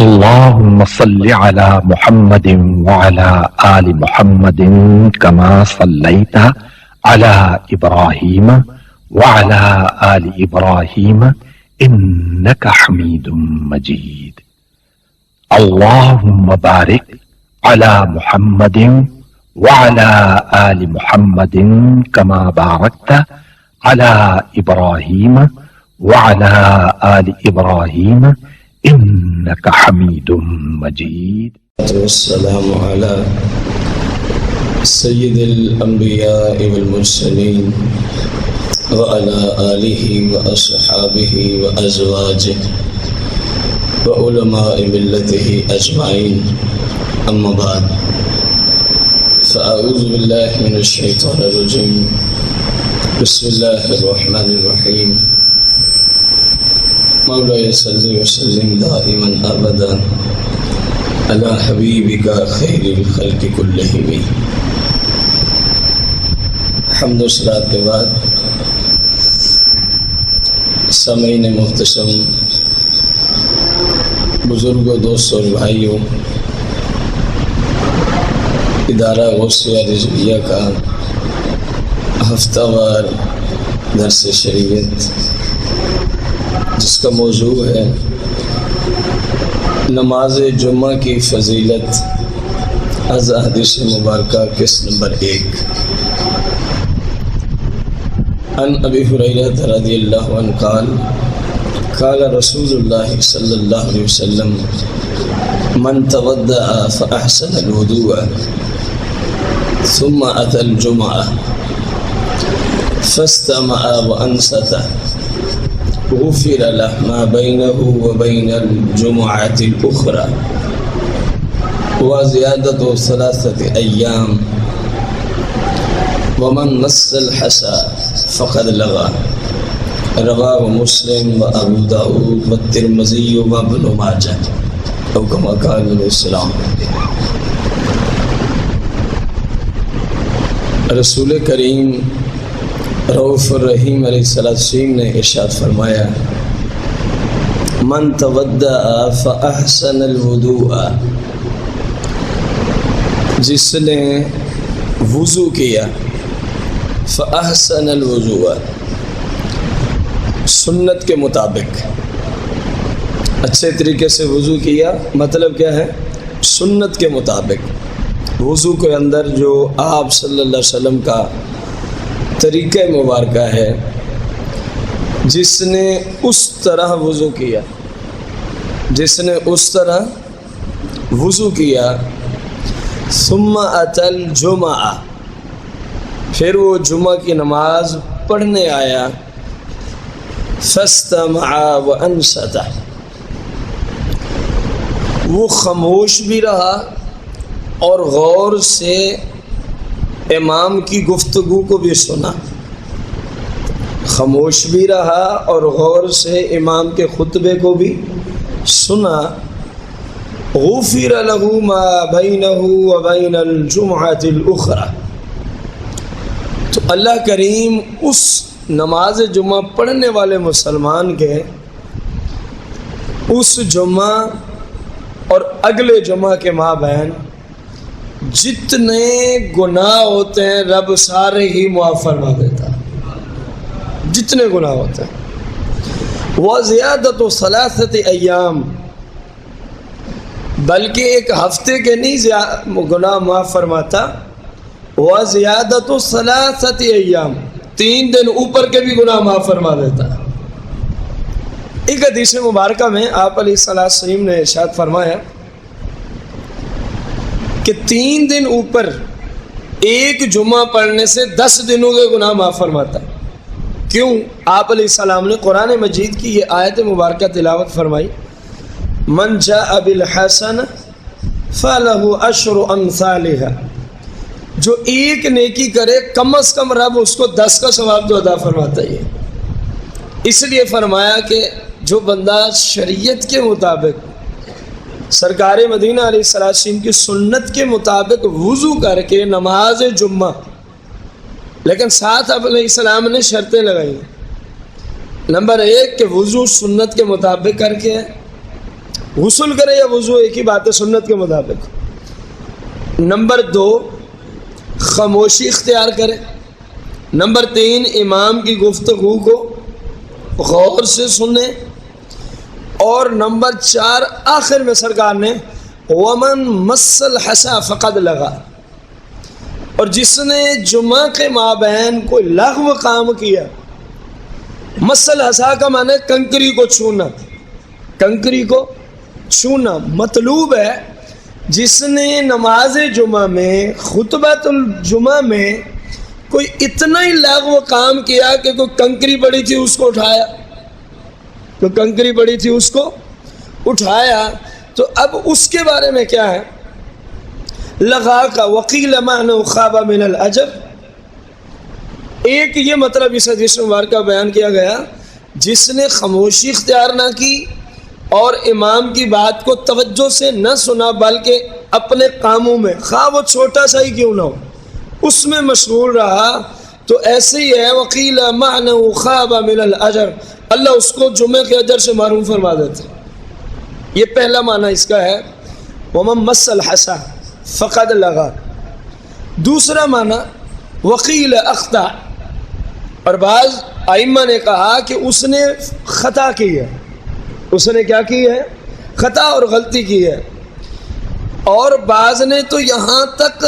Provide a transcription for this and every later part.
اللهم صل على محمد وعلى آل محمد كما صليت على إبراهيم وعلى آل إبراهيم إنك حميد مجيد. اللهم بارك على محمد وعلى آل محمد كما باركت على إبراهيم وعلى آل إبراهيم إنك حميد مجيد. والسلام على سيد الأنبياء والمرسلين وعلى آله وأصحابه وأزواجه وعلماء ملته أجمعين. أما بعد، فأعوذ بالله من الشيطان الرجيم. بسم الله الرحمن الرحيم. مولاي صل وسلم دائما ابدا على حبيبك خير الخلق كلهم. حمد و صلات کے بعد سامعین محتشم، بزرگوں، دوستوں اور بھائیوں، ادارہ غوثیہ رضویہ کا ہفتہ وار درس شریعت، جس کا موضوع ہے نماز جمعہ کی فضیلت، از حدیث مبارکہ قسط نمبر 1. عن ابی ہریرہ رضی اللہ عنہ قال قال رسول اللہ صلی اللہ علیہ وسلم من تودع فاحسن الوضوء ثم اتى الجمعہ فاستمع وانصت غفر له ما بينه وبين الجمعة الأخرى وزيادة 3 أيام ومن مس الحسى فقد لغى. رواه مسلم وأبو داود والترمذي وابن ماجه أو كما قال عليه السلام. رسول کریم رؤوف الرحیم علیہ السلام نے ارشاد فرمایا، من تودع فاحسن الوضوء، جس نے وضو کیا، فاحسن الوضوء، سنت کے مطابق اچھے طریقے سے وضو کیا. مطلب کیا ہے؟ سنت کے مطابق. وضو کے اندر جو آپ صلی اللہ علیہ وسلم کا طریقہ مبارکہ ہے، جس نے اس طرح وضو کیا، جس نے اس طرح وضو کیا، ثم اتی الجمعہ، پھر وہ جمعہ کی نماز پڑھنے آیا، فاستمع وانصت، وہ خاموش بھی رہا اور غور سے امام کی گفتگو کو بھی سنا. خاموش بھی رہا اور غور سے امام کے خطبے کو بھی سنا. غفر له ما بینہ وبین الجمعۃ الاخری، تو اللہ کریم اس نماز جمعہ پڑھنے والے مسلمان کے اس جمعہ اور اگلے جمعہ کے مابین جتنے گناہ ہوتے ہیں رب سارے ہی معاف فرما دیتا ہے. جتنے گناہ ہوتے ہیں. وَزِيَادَةُ 3 أَيَّامٍ، بلکہ ایک ہفتے کے نہیں گناہ معاف فرماتا. وَزِيَادَةُ 3 أَيَّامٍ، 3 دن اوپر کے بھی گناہ معاف فرما دیتا ہے. ایک حدیث مبارکہ میں آپ علیہ السلام نے ارشاد فرمایا کہ 3 دن اوپر ایک جمعہ پڑھنے سے 10 دنوں کے گناہ معاف فرماتا ہے. کیوں؟ آپ علیہ السلام نے قرآن مجید کی یہ آیت مبارکہ تلاوت فرمائی، من جاء بالحسن فلہ 10 امثالها، جو ایک نیکی کرے کم از کم رب اس کو 10 کا ثواب تو عطا فرماتا ہے. اس لیے فرمایا کہ جو بندہ شریعت کے مطابق، سرکار مدینہ علیہ السلام کی سنت کے مطابق وضو کر کے نماز جمعہ، لیکن ساتھ آپ علیہ السلام نے شرطیں لگائی. نمبر 1 کہ وضو سنت کے مطابق کر کے ہے. غسل کرے یا وضو ایک ہی بات ہے سنت کے مطابق. نمبر 2 خاموشی اختیار کرے. نمبر 3 امام کی گفتگو کو غور سے سنے. اور نمبر 4 آخر میں سرکار نے ومن مس الحصا فقد لغا، اور جس نے جمعہ کے مابین کوئی لغو کام کیا. مس الحصا کا معنی کنکری کو چھونا، کنکری کو چھونا. مطلوب ہے جس نے نماز جمعہ میں خطبۃ الجمعہ میں کوئی اتنا ہی لغو کام کیا کہ کوئی کنکری پڑی تھی اس کو اٹھایا، کوئی کنکری پڑی تھی اس کو اٹھایا، تو اب اس کے بارے میں کیا ہے؟ لغا کا وقیل معنی خاب من الاجر. ایک یہ مطلب اس حدیث مبارکہ بیان کیا گیا، جس نے خاموشی اختیار نہ کی اور امام کی بات کو توجہ سے نہ سنا بلکہ اپنے کاموں میں خواہ وہ چھوٹا سا ہی کیوں نہ ہو اس میں مشغول رہا، تو ایسے ہی ہے وقیل معنی خاب من الاجر، اللہ اس کو جمعے کے اجر سے محروم فرما دیتے. یہ پہلا معنی اس کا ہے ومن مس الحصا فقد لغا. دوسرا معنی وقیل اخطا، اور بعض ائمہ نے کہا کہ اس نے خطا کی ہے، اس نے کیا کی ہے؟ خطا اور غلطی کی ہے. اور بعض نے تو یہاں تک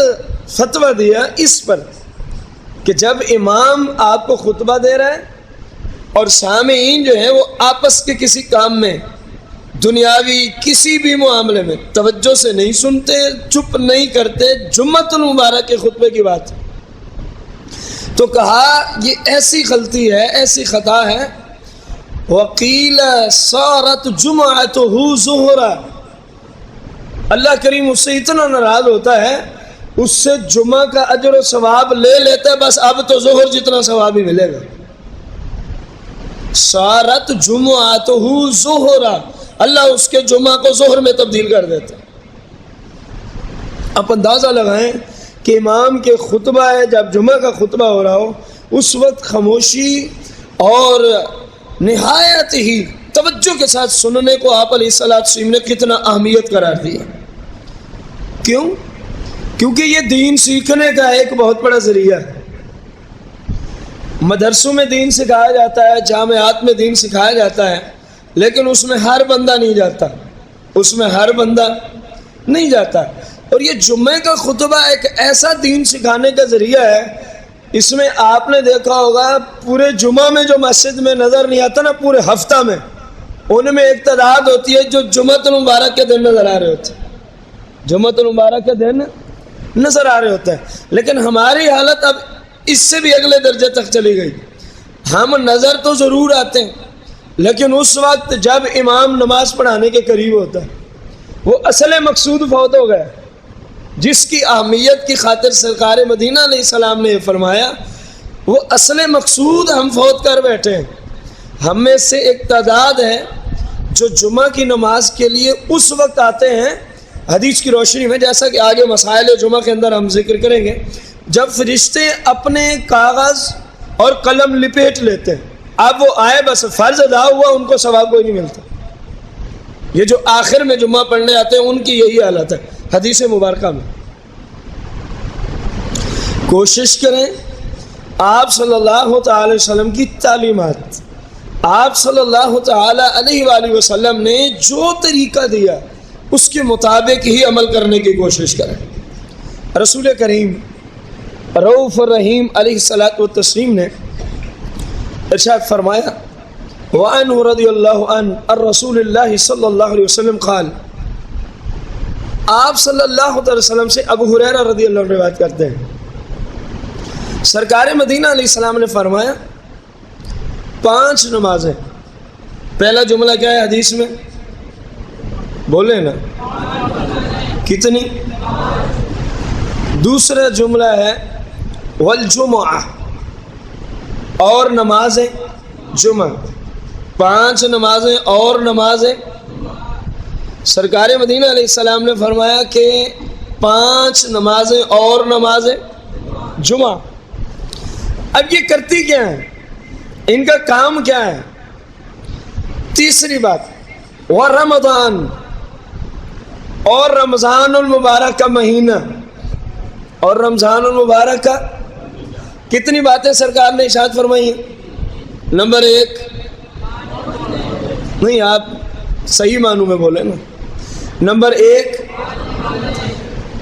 فتویٰ دیا اس پر کہ جب امام آپ کو خطبہ دے رہا ہے اور سامعین جو ہیں وہ آپس کے کسی کام میں دنیاوی کسی بھی معاملے میں توجہ سے نہیں سنتے، چپ نہیں کرتے، جمعۃ المبارک کے خطبے کی بات، تو کہا یہ ایسی غلطی ہے، ایسی خطا ہے. وقیل صارت جمعتہ ظہرا، اللہ کریم اس سے اتنا ناراض ہوتا ہے، اس سے جمعہ کا اجر و ثواب لے لیتا ہے، بس اب تو ظہر جتنا ثواب ہی ملے گا. صارت جمعتہ ظہرا، اللہ اس کے جمعہ کو ظہر میں تبدیل کر دیتا. آپ اندازہ لگائیں کہ امام کے خطبہ ہے، جب جمعہ کا خطبہ ہو رہا ہو اس وقت خاموشی اور نہایت ہی توجہ کے ساتھ سننے کو آپ علیہ الصلوۃ والسلام نے کتنا اہمیت قرار دیا. کیوں؟ کیونکہ یہ دین سیکھنے کا ایک بہت بڑا ذریعہ ہے. مدرسوں میں دین سکھایا جاتا ہے، جامعات میں دین سکھایا جاتا ہے، لیکن اس میں ہر بندہ نہیں جاتا، اس میں ہر بندہ نہیں جاتا. اور یہ جمعے کا خطبہ ایک ایسا دین سکھانے کا ذریعہ ہے، اس میں آپ نے دیکھا ہوگا پورے جمعہ میں جو مسجد میں نظر نہیں آتا نا، پورے ہفتہ میں ان میں ایک تعداد ہوتی ہے جو جمعۃ المبارک کے دن نظر آ رہے ہوتے ہیں، جمعۃ المبارک کے دن نظر آ رہے ہوتے ہیں. لیکن ہماری حالت اب اس سے بھی اگلے درجے تک چلی گئی. ہم نظر تو ضرور آتے ہیں، لیکن اس وقت جب امام نماز پڑھانے کے قریب ہوتا ہے وہ اصل مقصود فوت ہو گیا، جس کی اہمیت کی خاطر سرکار مدینہ علیہ السلام نے فرمایا وہ اصل مقصود ہم فوت کر بیٹھے ہیں. ہم میں سے ایک تعداد ہے جو جمعہ کی نماز کے لیے اس وقت آتے ہیں حدیث کی روشنی میں، جیسا کہ آگے مسائل جمعہ کے اندر ہم ذکر کریں گے، جب فرشتے اپنے کاغذ اور قلم لپیٹ لیتے ہیں، اب وہ آئے بس فرض ادا ہوا، ان کو ثواب کوئی نہیں ملتا. یہ جو آخر میں جمعہ پڑھنے آتے ہیں ان کی یہی حالت ہے حدیث مبارکہ میں. کوشش کریں آپ صلی اللہ تعالی وسلم کی تعلیمات، آپ صلی اللہ تعالی علیہ وآلہ وسلم نے جو طریقہ دیا اس کے مطابق ہی عمل کرنے کی کوشش کریں. رسول کریم رؤوف الرحیم علیہ الصلوۃ والتسلیم نے ارشاد فرمایا وعنہ رضی اللہ عنہ الرسول اللہ صلی اللہ علیہ وسلم قال، آپ صلی اللہ علیہ وسلم سے ابو ہریرہ رضی اللہ عنہ روایت کرتے ہیں، سرکار مدینہ علیہ السلام نے فرمایا 5 نمازیں. پہلا جملہ کیا ہے حدیث میں؟ بولے نا کتنی؟ دوسرا جملہ ہے والجمعہ، اور نمازیں جمعہ. 5 نمازیں اور نمازیں. سرکار مدینہ علیہ السلام نے فرمایا کہ 5 نمازیں اور نمازیں جمعہ. اب یہ کرتی کیا ہیں؟ ان کا کام کیا ہے؟ تیسری بات ورمضان، اور رمضان المبارک کا مہینہ اور رمضان المبارک کا کتنی باتیں سرکار نے ارشاد فرمائی ہیں؟ نمبر 1 نہیں، آپ صحیح معنوں میں بولے نا. نمبر 1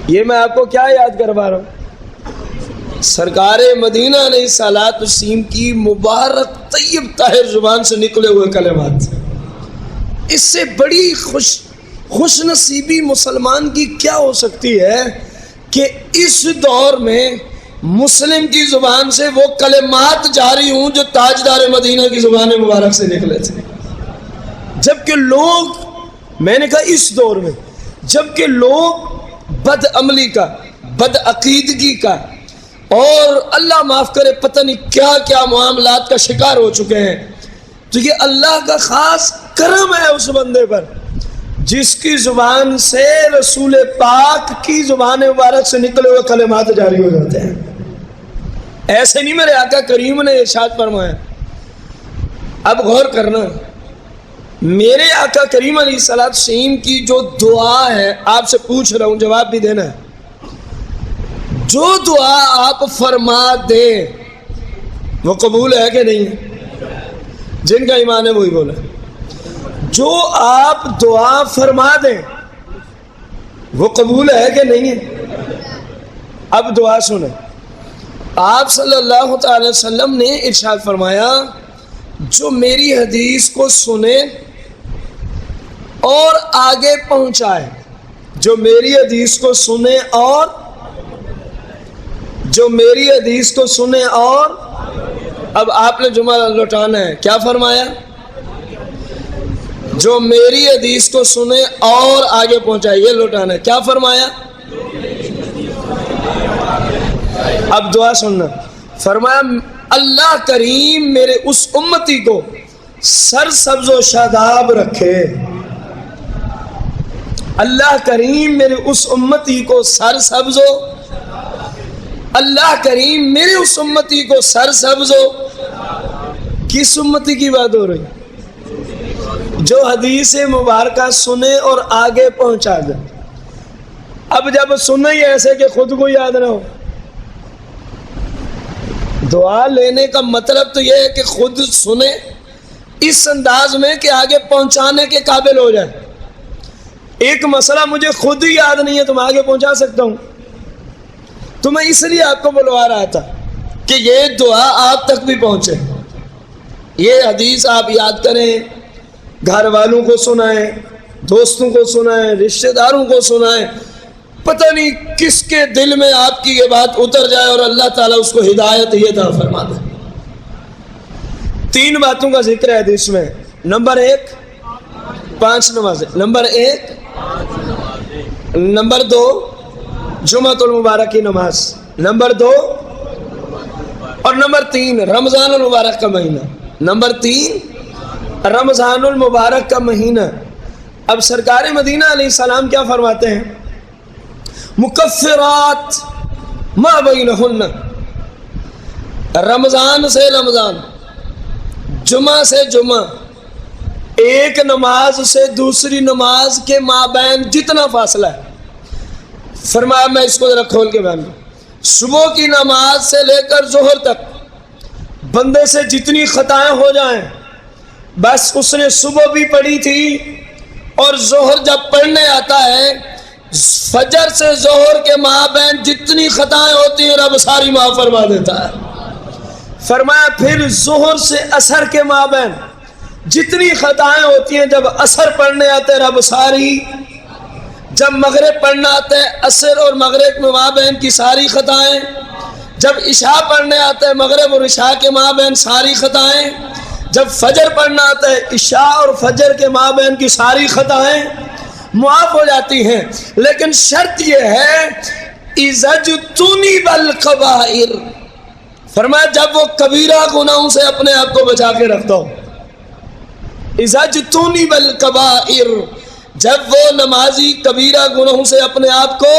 یہ میں آپ کو کیا یاد کروا رہا ہوں؟ سرکار مدینہ علیہ الصلوۃ والتسلیم کی مبارک طیب طاہر زبان سے نکلے ہوئے کلمات. اس سے بڑی خوش نصیبی مسلمان کی کیا ہو سکتی ہے کہ اس دور میں مسلم کی زبان سے وہ کلمات جاری ہوں جو تاجدار مدینہ کی زبان مبارک سے نکلے تھے. جبکہ لوگ، میں نے کہا اس دور میں جبکہ لوگ بد عملی کا، بد عقیدگی کا اور اللہ معاف کرے پتہ نہیں کیا کیا معاملات کا شکار ہو چکے ہیں، تو یہ اللہ کا خاص کرم ہے اس بندے پر جس کی زبان سے رسول پاک کی زبان مبارک سے نکلے ہوئے کلمات جاری ہو جاتے ہیں. ایسے نہیں میرے آقا کریم نے ارشاد فرمایا. اب غور کرنا، میرے آقا کریم علیہ الصلوۃ والسلام کی جو دعا ہے، آپ سے پوچھ رہا ہوں، جواب بھی دینا ہے. جو دعا آپ فرما دیں وہ قبول ہے کہ نہیں ہے؟ جن کا ایمان ہے وہی بولے. جو آپ دعا فرما دیں وہ قبول ہے کہ نہیں ہے؟ اب دعا سنیں. آپ صلی اللہ تعالی وسلم نے ارشاد فرمایا، جو میری حدیث کو سنے اور آگے پہنچائے، جو میری حدیث کو سنے اور جو میری حدیث کو سنے اور اب آپ نے جملہ لوٹانا ہے. کیا فرمایا؟ جو میری حدیث کو سنے اور آگے پہنچائے، یہ لوٹانا ہے. کیا فرمایا؟ اب دعا سننا. فرمایا اللہ کریم میرے اس امتی کو سر سبز و شاداب رکھے. اللہ کریم میرے اس امتی کو سر سبز و اللہ کریم میرے اس امتی کو سر سبز و کس امتی کی بات ہو رہی؟ جو حدیث مبارکہ سنے اور آگے پہنچا دے. اب جب سنے ہی ایسے کہ خود کو یاد نہ ہو. دعا لینے کا مطلب تو یہ ہے کہ خود سنے اس انداز میں کہ آگے پہنچانے کے قابل ہو جائے. ایک مسئلہ مجھے خود ہی یاد نہیں ہے تو میں آگے پہنچا سکتا ہوں، تو میں اس لیے آپ کو بلوا رہا تھا کہ یہ دعا آپ تک بھی پہنچے. یہ حدیث آپ یاد کریں، گھر والوں کو سنائیں، دوستوں کو سنائیں، رشتہ داروں کو سنائیں. پتہ نہیں کس کے دل میں آپ کی یہ بات اتر جائے اور اللہ تعالیٰ اس کو ہدایت یہ عطا فرما دے. 3 باتوں کا ذکر ہے حدیث میں. نمبر 1 5 نمازیں. نمبر 1 نمبر 2 جمعۃ المبارک کی نماز. نمبر 2 اور نمبر 3 رمضان المبارک کا مہینہ. نمبر 3 رمضان المبارک کا مہینہ. اب سرکار مدینہ علیہ السلام کیا فرماتے ہیں؟ مکفرات ما بینہن، رمضان سے رمضان، جمعہ سے جمعہ، ایک نماز سے دوسری نماز کے مابین جتنا فاصلہ ہے. فرمایا میں اس کو ذرا کھول کے بیان کروں. صبح کی نماز سے لے کر ظہر تک بندے سے جتنی خطائیں ہو جائیں، بس اس نے صبح بھی پڑھی تھی اور ظہر جب پڑھنے آتا ہے، فجر سے ظہر کے مابین جتنی خطائیں ہوتی ہیں رب ساری معاف فرما دیتا ہے. فرمایا پھر ظہر سے عصر کے مابین جتنی خطائیں ہوتی ہیں جب عصر پڑھنے آتے ہیں رب ساری، جب مغرب پڑھنا آتا ہے عصر اور مغرب کے مابین کی ساری خطائیں، جب عشاء پڑھنے آتا ہے مغرب اور عشاء کے مابین ساری خطائیں، جب فجر پڑھنا آتا ہے عشاء اور فجر کے مابین کی ساری خطائیں معاف ہو جاتی ہیں. لیکن شرط یہ ہے اذا اجتنب الکبائر، فرمایا جب وہ کبیرہ گناہوں سے اپنے آپ کو بچا کے رکھتا ہو. اذا اجتنب الکبائر، جب وہ نمازی کبیرہ گناہوں سے اپنے آپ کو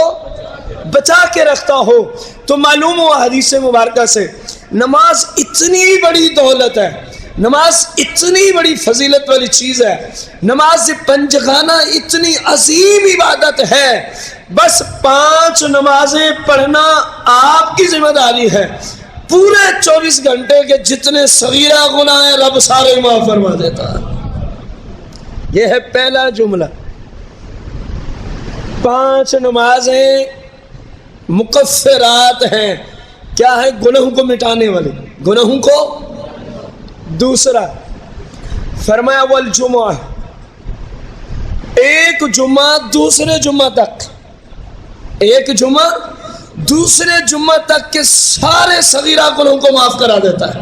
بچا کے رکھتا ہو. تو معلوم ہوا حدیث مبارکہ سے نماز اتنی بڑی دولت ہے، نماز اتنی بڑی فضیلت والی چیز ہے، نماز پنجگانہ اتنی عظیم عبادت ہے، بس 5 نمازیں پڑھنا آپ کی ذمہ داری ہے، پورے 24 گھنٹے کے جتنے صغیرہ گناہ ہیں رب سارے معاف فرما دیتا ہے۔ یہ ہے پہلا جملہ۔ 5 نمازیں مکفرات ہیں، کیا ہے؟ گناہوں کو مٹانے والی، گناہوں کو۔ دوسرا فرمایا والجمعہ، ایک جمعہ دوسرے جمعہ تک، ایک جمعہ دوسرے جمعہ تک کے سارے صغیرہ گناہوں کو معاف کرا دیتا ہے۔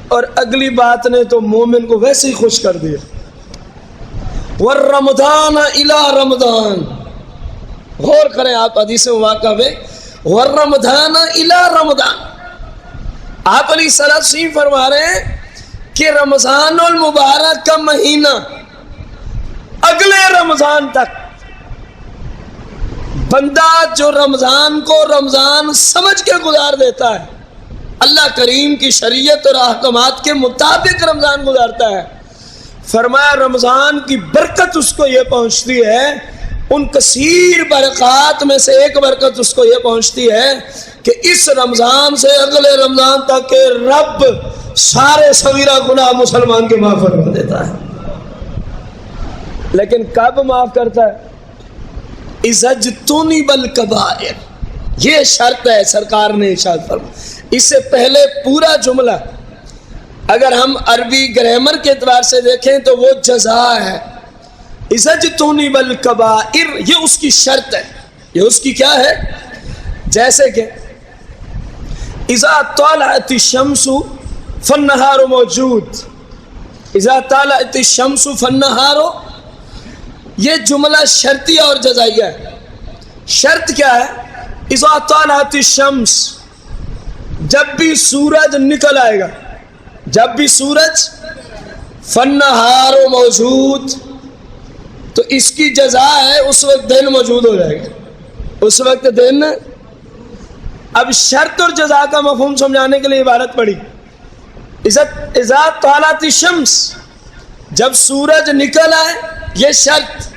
اور اگلی بات نے تو مومن کو ویسے ہی خوش کر دیا، والرمضان الی رمضان، غور کریں آپ حدیث مبارکہ میں، والرمضان الی رمضان، آپ علیہ السلام فرما رہے ہیں کہ رمضان المبارک کا مہینہ اگلے رمضان تک، بندہ جو رمضان کو رمضان سمجھ کے گزار دیتا ہے، اللہ کریم کی شریعت اور احکامات کے مطابق رمضان گزارتا ہے، فرمایا رمضان کی برکت اس کو یہ پہنچتی ہے، ان کثیر برکات میں سے ایک برکت اس کو یہ پہنچتی ہے کہ اس رمضان سے اگلے رمضان تک کے رب سارے صغیرہ گناہ مسلمان کے معاف فرما دیتا ہے۔ لیکن کب معاف کرتا ہے؟ اذا اجتنب الکبائر، یہ شرط ہے سرکار نے ارشاد فرمایا۔ اس سے پہلے پورا جملہ اگر ہم عربی گرامر کے اعتبار سے دیکھیں تو وہ جزا ہے، اذا اجتنب الکبائر، یہ اس کی شرط ہے، یہ اس کی کیا ہے؟ جیسے کہ اذا طلعت الشمس فالنہار موجود، اذا طلعت الشمس فالنہار، یہ جملہ شرطیہ اور جزائیہ ہے۔ شرط کیا ہے؟ اذا طلعت الشمس، جب بھی سورج نکل آئے گا، جب بھی سورج، فالنہار موجود، تو اس کی جزا ہے اس وقت دن موجود ہو جائے گا، اس وقت دن۔ اب شرط اور جزا کا مفہوم سمجھانے کے لیے عبارت پڑھی، اذا طلعت الشمس، جب سورج نکل آئے، یہ شرط،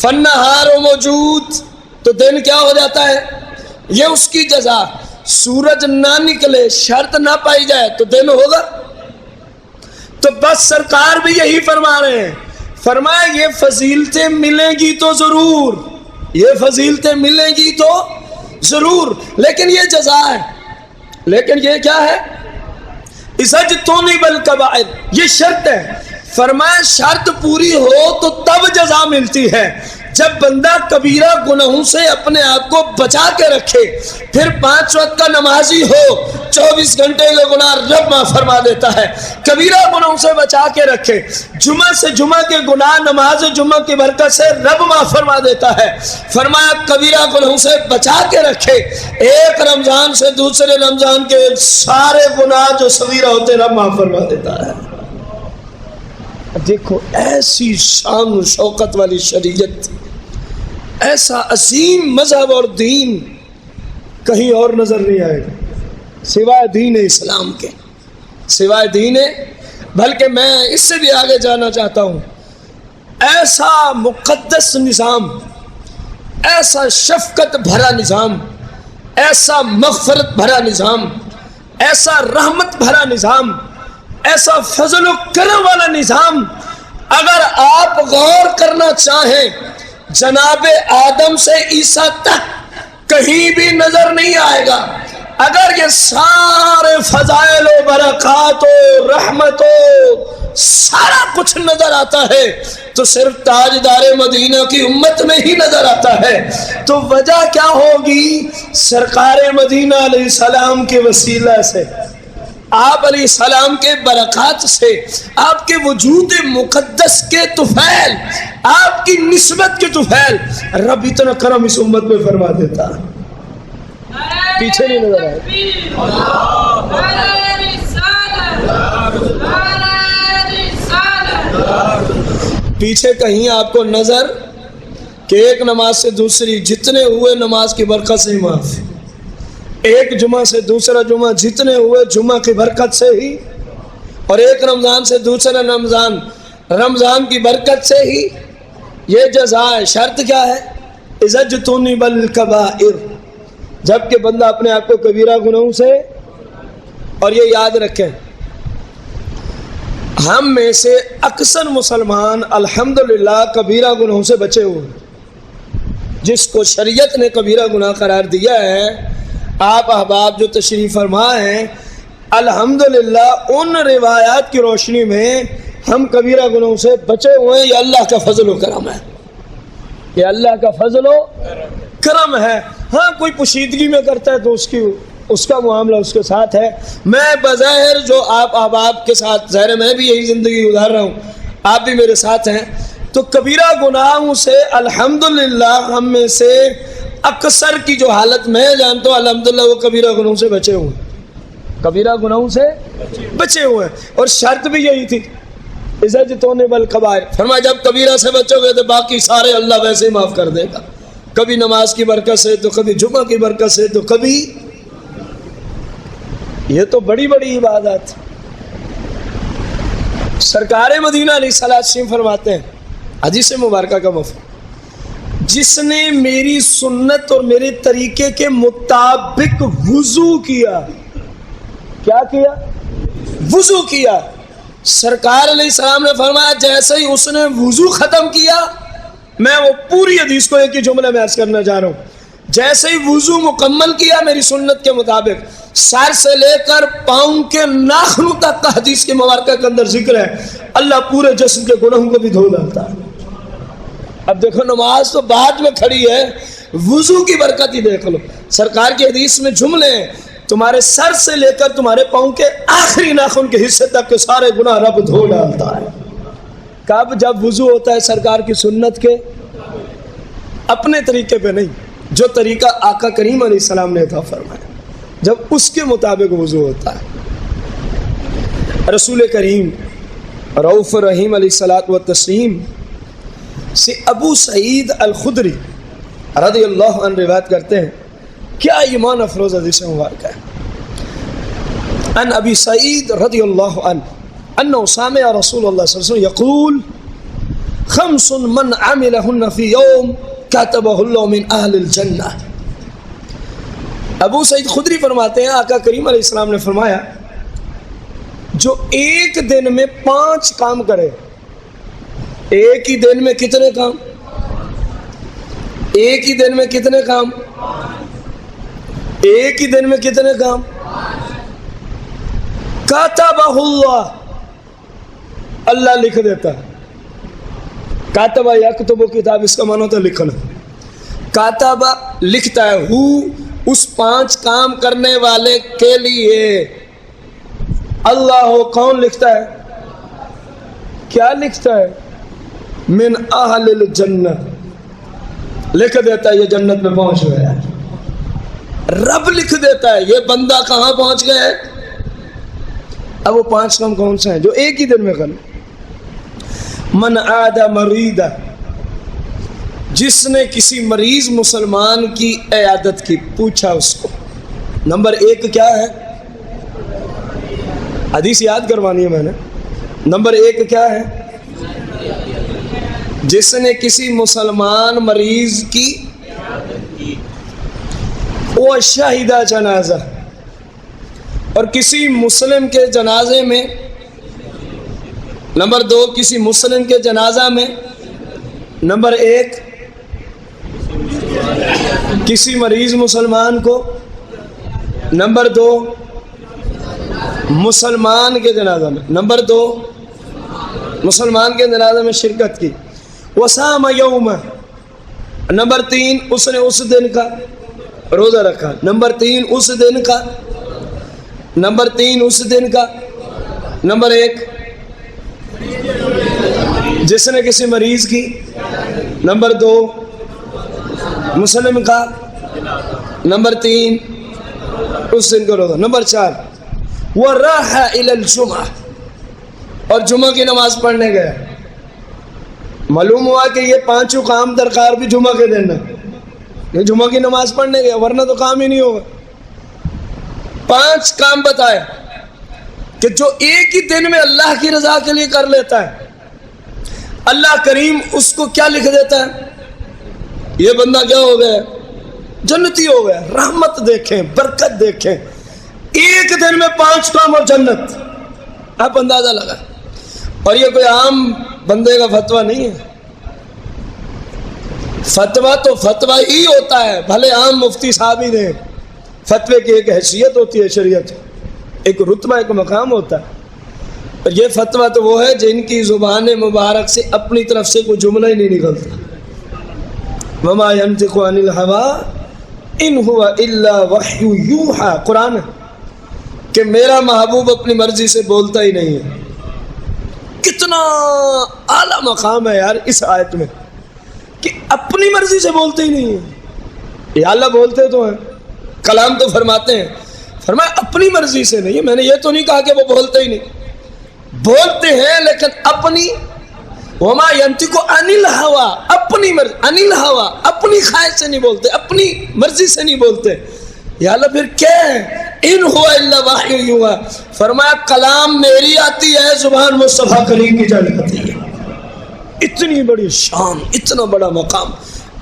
فالنہار موجود، تو دن کیا ہو جاتا ہے؟ یہ اس کی جزا۔ سورج نہ نکلے، شرط نہ پائی جائے تو دن ہوگا؟ تو بس سرکار بھی یہی فرما رہے ہیں، فرمایا یہ فضیلتیں ملیں گی تو ضرور، یہ فضیلتیں ملیں گی تو ضرور، لیکن یہ جزا ہے، لیکن یہ کیا ہے؟ اذا اجتنب الکبائر، یہ شرط ہے۔ فرمایا شرط پوری ہو تو تب جزا ملتی ہے، جب بندہ کبیرہ گناہوں سے اپنے آپ کو بچا کے رکھے، پھر 5 وقت کا نمازی ہو، 24 گھنٹے کے گناہ رب معاف فرما دیتا ہے، کبیرہ گناہوں سے بچا کے رکھے، جمعہ سے جمعہ کے گناہ نماز جمعہ کی برکت سے رب معاف فرما دیتا ہے۔ فرمایا کبیرہ گناہوں سے بچا کے رکھے، ایک رمضان سے دوسرے رمضان کے سارے گناہ جو صغیرہ ہوتے رب معاف فرما دیتا ہے۔ دیکھو ایسی شان و شوکت والی شریعت، ایسا عظیم مذہب اور دین کہیں اور نظر نہیں آئے گا سوائے دین اسلام کے، سوائے دین۔ بلکہ میں اس سے بھی آگے جانا چاہتا ہوں، ایسا مقدس نظام، ایسا شفقت بھرا نظام، ایسا مغفرت بھرا نظام، ایسا رحمت بھرا نظام، ایسا فضل و کرم والا نظام، اگر آپ غور کرنا چاہیں جناب آدم سے عیسیٰ تک کہیں بھی نظر نہیں آئے گا۔ اگر یہ سارے فضائل و برکات و رحمت و سارا کچھ نظر آتا ہے تو صرف تاجدار مدینہ کی امت میں ہی نظر آتا ہے، تو وجہ کیا ہوگی؟ سرکار مدینہ علیہ السلام کے وسیلہ سے، آپ علیہ السلام کے برکات سے، آپ کے وجود مقدس کے طفیل، آپ کی نسبت کے طفیل، رب اتنا کرم اس امت میں فرما دیتا۔ پیچھے نہیں نظر آئے، پیچھے کہیں آپ کو نظر کہ ایک نماز سے دوسری جتنے ہوئے نماز کی برکت سے ہی معاف، ایک جمعہ سے دوسرا جمعہ جتنے ہوئے جمعہ کی برکت سے ہی اور ایک رمضان سے دوسرا رمضان کی برکت سے ہی یہ جزا ہے. شرط کیا ہے؟ اذجتنب الکبائر، جب کہ بندہ اپنے آپ کو کبیرہ گناہوں سے، اور یہ یاد رکھیں ہم میں سے اکثر مسلمان الحمدللہ کبیرہ گناہوں سے بچے ہوئے ہیں. جس کو شریعت نے کبیرہ گناہ قرار دیا ہے، آپ احباب جو تشریف فرما ہیں، الحمدللہ ان روایات کی روشنی میں ہم کبیرہ گناہوں سے بچے ہوئے ہیں. یہ اللہ کا فضل و کرم ہے، یہ اللہ کا فضل و کرم ہے. ہاں کوئی پوشیدگی میں کرتا ہے تو اس کا معاملہ اس کے ساتھ ہے. میں بظاہر جو آپ احباب کے ساتھ، ظاہر میں بھی یہی زندگی گزار رہا ہوں، آپ بھی میرے ساتھ ہیں، تو کبیرہ گناہوں سے الحمدللہ ہم میں سے اکثر کی جو حالت میں جانتا ہوں الحمدللہ وہ کبیرہ گناہوں سے بچے ہوئے ہیں، کبیرہ گناہوں سے بچے ہوئے ہیں. اور شرط بھی یہی تھی اذجتنب الکبائر. فرمایا جب کبیرہ سے بچو گے تو باقی سارے اللہ ویسے ہی معاف کر دے گا، کبھی نماز کی برکت سے، تو کبھی جمعہ کی برکت سے، تو کبھی. یہ تو بڑی بڑی عبادت. سرکار مدینہ علیہ الصلوۃ والسلام فرماتے ہیں حدیث مبارکہ کا مفہوم، جس نے میری سنت اور میرے طریقے کے مطابق وضو کیا، کیا کیا؟ وضو کیا. سرکار علیہ السلام نے فرمایا جیسے ہی اس نے وضو ختم کیا، میں وہ پوری حدیث کو ایک ہی جملے میں عرض کرنا چاہ رہا ہوں، جیسے ہی وضو مکمل کیا میری سنت کے مطابق، سر سے لے کر پاؤں کے ناخنوں تک کا حدیث کے مبارکہ کے اندر ذکر ہے، اللہ پورے جسم کے گناہوں کو بھی دھو ڈالتا ہے. اب دیکھو نماز تو بعد میں کھڑی ہے، وضو کی برکت ہی دیکھ لو. سرکار کی حدیث میں جملے ہیں، تمہارے سر سے لے کر تمہارے پاؤں کے آخری ناخن کے حصے تک کے سارے گناہ رب دھو ڈالتا ہے. کب؟ جب وضو ہوتا ہے سرکار کی سنت کے، اپنے طریقے پہ نہیں، جو طریقہ آقا کریم علیہ السلام نے عطا فرمایا، جب اس کے مطابق وضو ہوتا ہے. رسول کریم رؤوف رحیم علیہ الصلوۃ والتسلیم سے ابو سعید الخدری رضی اللہ عنہ روایت کرتے ہیں، کیا ایمان افروز حدیث مبارکہ ہے. ان ابی سعید رضی اللہ عنہ انه سمع رسول اللہ صلی اللہ علیہ وسلم یقول خمس من عملهن في يوم كتبه الله من اهل الجنہ. ابو سعید خدری فرماتے ہیں آقا کریم علیہ السلام نے فرمایا جو ایک دن میں 5 کام کرے. ایک ہی دن میں کتنے کام؟ ایک ہی دن میں کتنے کام؟ ایک ہی دن میں کتنے کام؟ کاتبہ اللہ، اللہ لکھ دیتا ہے. کاتبہ یکتب کتاب، اس کا معنی ہوتا ہے لکھنا. کاتبہ لکھتا ہے، ہو اس 5 کام کرنے والے کے لیے. اللہ ہو، کون لکھتا ہے؟ کیا لکھتا ہے؟ من اہل الجنہ، لکھ دیتا ہے یہ جنت میں پہنچ گیا ہے. رب لکھ دیتا ہے یہ بندہ کہاں پہنچ گیا ہے. اب وہ 5 کام کون سے ہیں جو ایک ہی دن میں کرنا؟ من عاد مریدا، جس نے کسی مریض مسلمان کی عیادت کی، پوچھا اس کو. نمبر 1 کیا ہے؟ حدیث یاد کروانی ہے میں نے. نمبر 1 کیا ہے؟ جس نے کسی مسلمان مریض کی وہ شہیدہ جنازہ، اور کسی مسلم کے جنازے میں. نمبر 2 کسی مسلم کے جنازہ میں. نمبر 1 کسی مریض مسلمان کو. نمبر 2 مسلمان کے جنازہ میں. نمبر 2 مسلمان کے جنازے میں شرکت کی. وصام یوم. نمبر 3 اس نے اس دن کا روزہ رکھا. نمبر 3 اس دن کا. نمبر 3 اس دن کا. نمبر 1 جس نے کسی مریض کی. نمبر 2 مسلم کا. نمبر 3 اس دن کا روزہ. نمبر 4 وراح الی الجمعہ، اور جمعہ کی نماز پڑھنے گیا. معلوم ہوا کہ یہ 5 کام درکار بھی جمعہ کے دن ہے. یہ جمعہ کی نماز پڑھنے گیا، ورنہ تو کام ہی نہیں ہوگا. 5 کام بتائے. کہ جو ایک ہی دن میں اللہ کی رضا کے لیے کر لیتا ہے، اللہ کریم اس کو کیا لکھ دیتا ہے؟ یہ بندہ کیا ہو گیا؟ جنتی ہو گیا۔ رحمت دیکھیں، برکت دیکھیں، ایک دن میں 5 کام اور جنت، آپ اندازہ لگا۔ اور یہ کوئی عام بندے کا فتویٰ نہیں ہے، فتویٰ تو فتویٰ ہی ہوتا ہے، بھلے عام مفتی صاحب ہی دیں، فتوے کی ایک حیثیت ہوتی ہے، شریعت ایک رتبہ، ایک مقام ہوتا ہے۔ اور یہ فتویٰ تو وہ ہے جن کی زبان مبارک سے اپنی طرف سے کوئی جملہ ہی نہیں نکلتا۔ وما ينطق عن الهوى ان هو الا وحی یوحی، قرآن ہے کہ میرا محبوب اپنی مرضی سے بولتا ہی نہیں ہے۔ کتنا اعلیٰ مقام ہے یار اس آیت میں کہ اپنی مرضی سے بولتے ہی نہیں ہے۔ یا اللہ بولتے تو ہیں، کلام تو فرماتے ہیں، فرمایا اپنی مرضی سے نہیں ہے۔ میں نے یہ تو نہیں کہا کہ وہ بولتے ہی نہیں، بولتے ہیں لیکن اپنی، وما ينطق عن الهوى، اپنی مرضی، عن الهوى، اپنی خواہش سے نہیں بولتے، اپنی مرضی سے نہیں بولتے۔ یا اللہ پھر کیا ہے؟ ان هو الا وحی یوحی، فرمایا کلام میری آتی ہے، زبان مصطفیٰ کریم کی جاری آتی ہے۔ اتنی بڑی شان، اتنا بڑا مقام،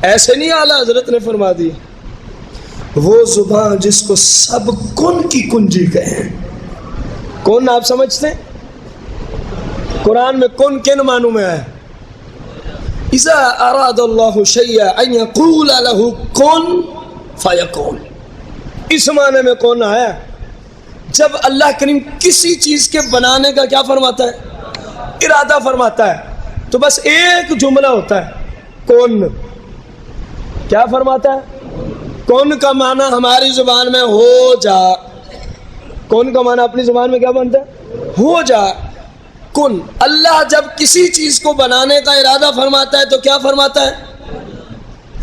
ایسے نہیں اعلیٰ حضرت نے فرما دی۔ وہ زبان جس کو سب کن کی کنجی کہیں، کون آپ سمجھتے ہیں؟ قرآن میں کن کن معنوں میں آیا؟ اذا اراد اللہ شیئا ان یقول له کن فیکون، اس معنی میں کون آیا؟ جب اللہ کریم کسی چیز کے بنانے کا کیا فرماتا ہے؟ ارادہ فرماتا ہے، تو بس ایک جملہ ہوتا ہے، کون۔ کیا فرماتا ہے؟ کون کا معنی ہماری زبان میں ہو جا، کون کا معنی اپنی زبان میں کیا بنتا ہے؟ ہو جا، کن۔ اللہ جب کسی چیز کو بنانے کا ارادہ فرماتا ہے تو کیا فرماتا ہے؟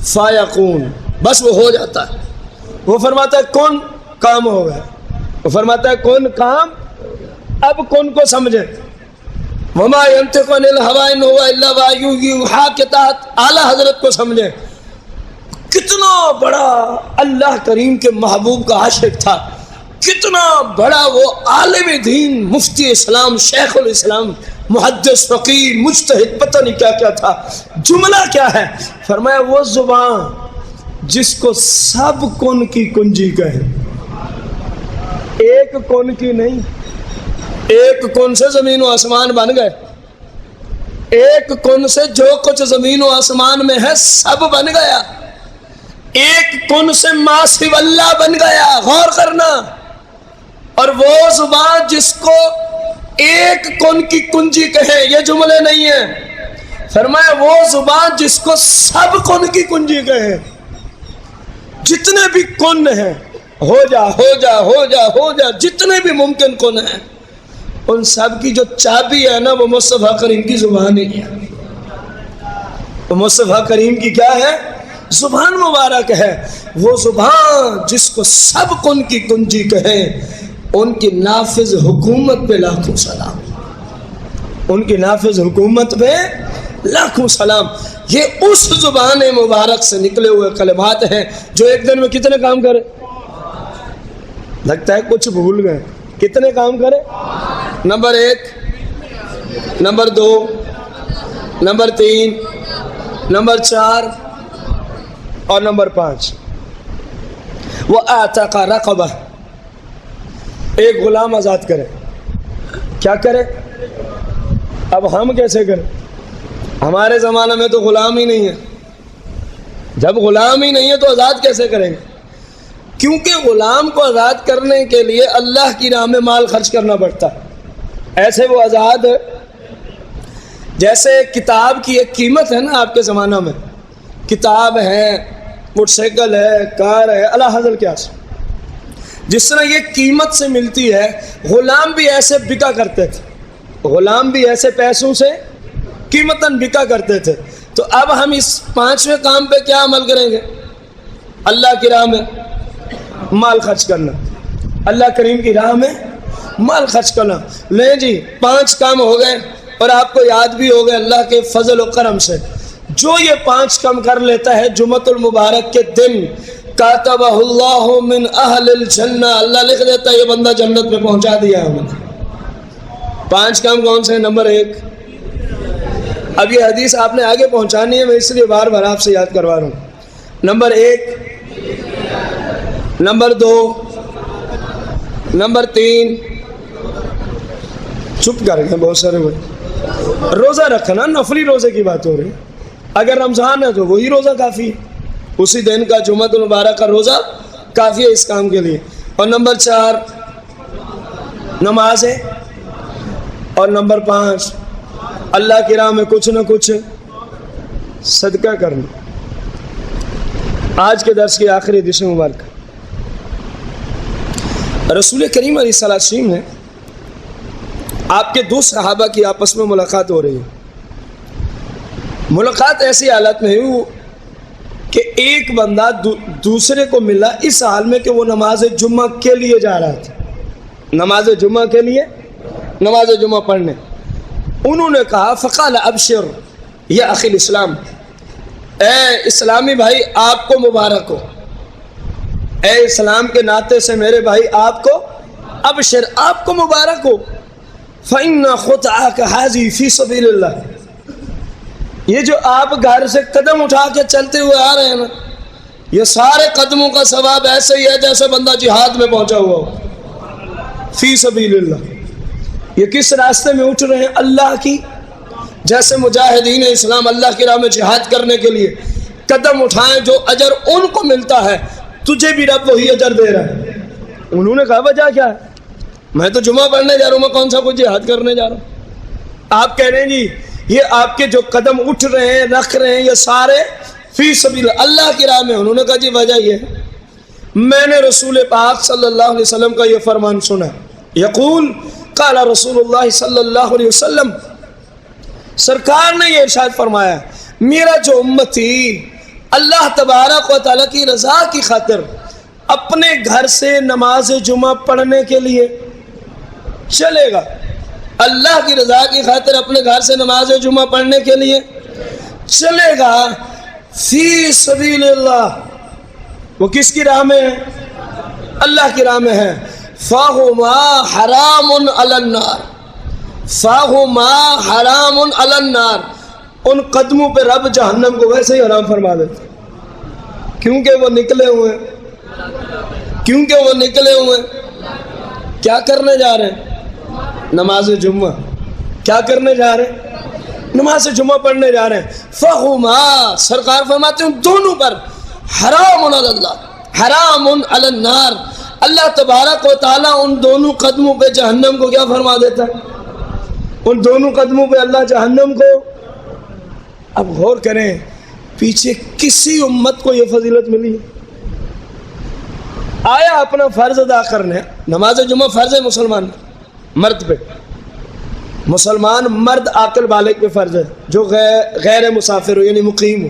فیکون، بس وہ ہو جاتا ہے۔ وہ فرماتا ہے کن، کام ہو گیا۔ وہ فرماتا ہے کن، کام۔ اب کن کو سمجھیں، وما ينطق عن الهوى ان هو الا وحی یوحی کے تحت اعلیٰ حضرت کو سمجھیں۔ کتنا بڑا اللہ کریم کے محبوب کا عاشق تھا، کتنا بڑا وہ عالم دین، مفتی اسلام، شیخ الاسلام، محدث، فقیر، مجتہد، پتہ نہیں کیا کیا تھا۔ جملہ کیا ہے؟ فرمایا وہ زبان جس کو سب کن کی کنجی کہے، ایک کن کی نہیں۔ ایک کن سے زمین و آسمان بن گئے، ایک کن سے جو کچھ زمین و آسمان میں ہے سب بن گیا، ایک کن سے ما سوی اللہ بن گیا۔ غور کرنا۔ اور وہ زبان جس کو ایک کن کی کنجی کہے، یہ جملے نہیں ہیں، فرمایا وہ زبان جس کو سب کن کی کنجی کہے، جتنے بھی کن ہیں، ہو جا ہو جا ہو جا ہو جا، جتنے بھی ممکن کن ہیں، ان سب کی جو چابی ہے نا وہ مصطفیٰ کریم کی زبان ہی ہے۔ وہ مصطفیٰ کریم کی کیا ہے؟ زبان مبارک ہے۔ وہ زبان جس کو سب کن کی کنجی کہے، ان کی نافذ حکومت پہ لاکھوں سلام، ان کی نافذ حکومت پہ لاکھوں سلام۔ یہ اس زبان مبارک سے نکلے ہوئے کلمات ہیں جو ایک دن میں کتنے کام کرے؟ لگتا ہے کچھ بھول گئے، کتنے کام کرے؟ نمبر 1، نمبر 2، نمبر 3، نمبر 4 اور نمبر 5۔ وہ اعتق رقبہ، ایک غلام آزاد کرے۔ کیا کرے؟ اب ہم کیسے کریں؟ ہمارے زمانے میں تو غلام ہی نہیں ہے، جب غلام ہی نہیں ہے تو آزاد کیسے کریں گے؟ کیونکہ غلام کو آزاد کرنے کے لیے اللہ کی راہ میں مال خرچ کرنا پڑتا ہے۔ ایسے وہ آزاد ہے جیسے کتاب کی ایک قیمت ہے نا آپ کے زمانہ میں، کتاب ہے، موٹر سائیکل ہے، کار ہے، اللہ حضر کیا سے، جس طرح یہ قیمت سے ملتی ہے، غلام بھی ایسے بکا کرتے تھے، غلام بھی ایسے پیسوں سے قیمتاً بکا کرتے تھے۔ تو اب ہم اس 5ویں کام پہ کیا عمل کریں گے؟ اللہ کی راہ میں مال خرچ کرنا، اللہ کریم کی راہ میں مال خرچ کرنا۔ لیں جی 5 کام ہو گئے، اور آپ کو یاد بھی ہو گئے اللہ کے فضل و کرم سے، جو یہ 5 کام کر لیتا ہے جمعۃ المبارک کے دن، کاتبہ اللہ من اہل الجنہ، اللہ لکھ دیتا ہے یہ بندہ جنت میں پہنچا دیا ہے ہم نے۔ 5 کام کون سے ہیں؟ نمبر 1، اب یہ حدیث آپ نے آگے پہنچانی ہے، میں اس لیے بار بار آپ سے یاد کروا رہا ہوں۔ نمبر 1، نمبر 2، نمبر 3، چپ کر گئے بہت سارے ہوئے، روزہ رکھنا، نفلی روزے کی بات ہو رہی ہے۔ اگر رمضان ہے تو وہی روزہ کافی ہے، اسی دن کا جمعہ المبارک کا روزہ کافی ہے اس کام کے لیے۔ اور نمبر 4 نماز ہے، اور نمبر 5 اللہ کی راہ میں کچھ نہ کچھ صدقہ کرنا۔ آج کے درس کی آخری حدیث مبارکہ، رسول کریم علیہ السلام نے آپ کے 2 صحابہ کی آپس میں ملاقات ہو رہی ہے۔ ملاقات ایسی حالت میں ہوئی کہ ایک بندہ دوسرے کو ملا اس حال میں کہ وہ نماز جمعہ کے لیے جا رہا تھا، نماز جمعہ کے لیے، نماز جمعہ پڑھنے۔ انہوں نے کہا فقال ابشر یا اخی الاسلام، اے اسلامی بھائی آپ کو مبارک ہو، اے اسلام کے ناطے سے میرے بھائی آپ کو ابشر، آپ کو مبارک ہو، فإن خطأك هذه في سبيل اللہ، یہ جو آپ گھر سے قدم اٹھا کے چلتے ہوئے آ رہے ہیں نا، یہ سارے قدموں کا ثواب ایسے ہی ہے جیسے بندہ جہاد میں پہنچا ہوا ہو، فی سبیل اللہ۔ یہ کس راستے میں اٹھ رہے ہیں؟ اللہ کی، جیسے مجاہدین اسلام اللہ کی راہ میں جہاد کرنے کے لیے قدم اٹھائیں، جو اجر ان کو ملتا ہے تجھے بھی رب وہی اجر دے رہا ہے۔ انہوں نے کہا وجہ کیا ہے؟ میں تو جمعہ پڑھنے جا رہا ہوں، میں کون سا کچھ جہاد کرنے جا رہا ہوں؟ آپ کہہ رہے ہیں جی یہ آپ کے جو قدم اٹھ رہے ہیں، رکھ رہے ہیں، یہ سارے فی سبیل اللہ کی راہ میں۔ انہوں نے کہا جی وجہ یہ ہے، میں نے رسول پاک صلی اللہ علیہ وسلم کا یہ فرمان سنا، یقول قال رسول اللہ صلی اللہ علیہ وسلم، سرکار نے یہ ارشاد فرمایا میرا جو امتی اللہ تبارک و تعالیٰ کی رضا کی خاطر اپنے گھر سے نماز جمعہ پڑھنے کے لیے چلے گا، اللہ کی رضا کی خاطر اپنے گھر سے نماز جمعہ پڑھنے کے لیے چلے گا، فی سبیل اللہ، وہ کس کی راہ میں ہے؟ اللہ کی راہ میں ہے، فَهُمَا حَرَامٌ عَلَى النَّارِ، فَهُمَا حَرَامٌ عَلَى النَّارِ، ان قدموں پہ رب جہنم کو ویسے ہی حرام فرما دیتے، کیونکہ وہ نکلے ہوئے، کیونکہ وہ نکلے ہوئے کیا کرنے جا رہے ہیں؟ نماز جمعہ۔ کیا کرنے جا رہے ہیں؟ نماز جمعہ پڑھنے جا رہے ہیں۔ فَهُمَا، سرکار فرماتے ہیں دونوں پر حرام علی اللہ، حرام علی النار، اللہ تبارک و تعالیٰ ان دونوں قدموں پہ جہنم کو کیا فرما دیتا ہے؟ ان دونوں قدموں پہ اللہ جہنم کو۔ اب غور کریں پیچھے کسی امت کو یہ فضیلت ملی ہے؟ آیا اپنا فرض ادا کرنے، نماز جمعہ فرض ہے مسلمان مرد پہ، مسلمان مرد عاقل بالغ پہ فرض ہے جو غیر مسافر ہو یعنی مقیم ہو،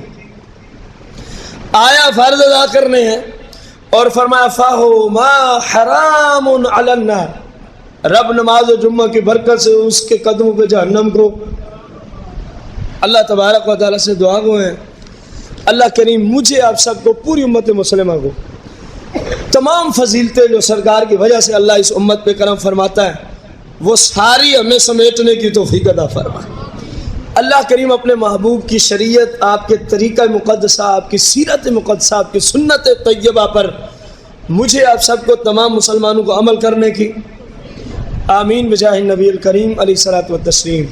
آیا فرض ادا کرنے ہیں اور فرمایا فَهُمَا حَرَامٌ عَلَى النَّارِ، رب نماز جمعہ کی برکت سے اس کے قدموں پہ جہنم کو۔ اللہ تبارک و تعالیٰ سے دعا گو ہیں اللہ کریم مجھے آپ سب کو، پوری امت مسلمہ کو، تمام فضیلتیں جو سرکار کی وجہ سے اللہ اس امت پہ کرم فرماتا ہے وہ ساری ہمیں سمیٹنے کی توفیق عطا فرمائے۔ اللہ کریم اپنے محبوب کی شریعت، آپ کے طریقہ مقدسہ، آپ کی سیرت مقدسہ، آپ کی سنت طیبہ پر مجھے آپ سب کو، تمام مسلمانوں کو عمل کرنے کی آمین بجاہ النبی الکریم علیہ الصلوۃ والتسلیم۔